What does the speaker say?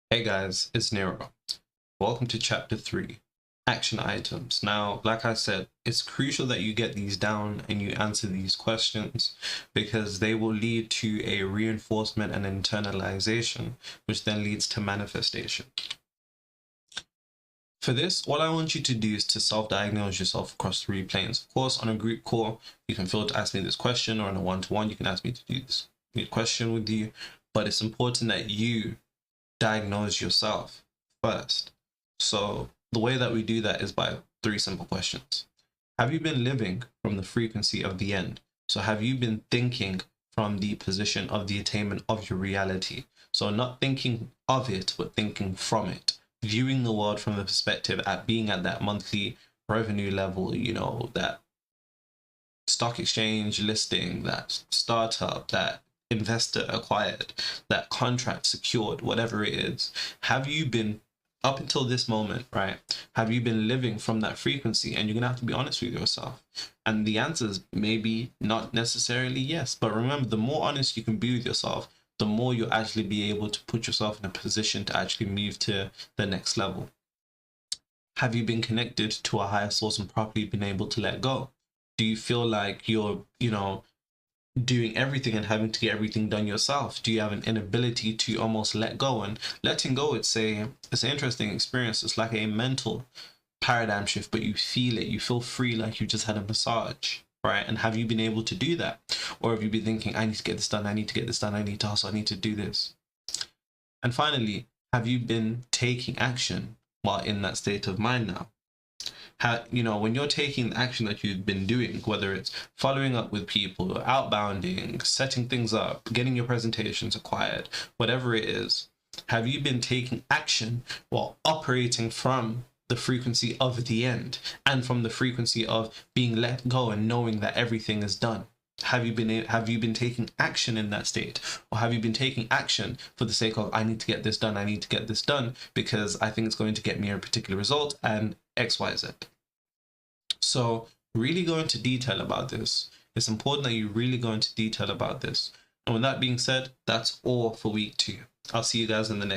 Hey guys, it's Nero. Welcome to chapter 3, action items. Now, like I said, it's crucial that you get these down and you answer these questions because they will lead to a reinforcement and internalization, which then leads to manifestation. For this, all I want you to do is to self-diagnose yourself across 3 planes. Of course, on a group call, you can feel to ask me this question, or on a one-to-one, you can ask me to do this question with you, but it's important that you diagnose yourself first. So the way that we do that is by 3 simple questions. Have you been living from the frequency of the end? So have you been thinking from the position of the attainment of your reality? So not thinking of it, but thinking from it, viewing the world from the perspective at being at that monthly revenue level, that stock exchange listing, that startup, that investor acquired, that contract secured, whatever it is. Have you been, up until this moment, right, have you been living from that frequency? And you're gonna have to be honest with yourself, and the answer is maybe not necessarily yes, but remember, the more honest you can be with yourself, the more you'll actually be able to put yourself in a position to actually move to the next level. Have you been connected to a higher source and properly been able to let go? Do you feel like you're doing everything and having to get everything done yourself? Do you have an inability to almost let go? And letting go, it's an interesting experience. It's like a mental paradigm shift, but you feel it. You feel free, like you just had a massage, right? And have you been able to do that? Or have you been thinking, I need to get this done, I need to get this done, I need to hustle, I need to do this? And finally, have you been taking action while in that state of mind now? When you're taking the action that you've been doing, whether it's following up with people, outbounding, setting things up, getting your presentations acquired, whatever it is, have you been taking action while operating from the frequency of the end and from the frequency of being let go and knowing that everything is done? Have you been taking action in that state, or have you been taking action for the sake of, I need to get this done, I need to get this done because I think it's going to get me a particular result and XYZ? So really go into detail about this. It's important that you really go into detail about this. And with that being said, that's all for week 2. I'll see you guys in the next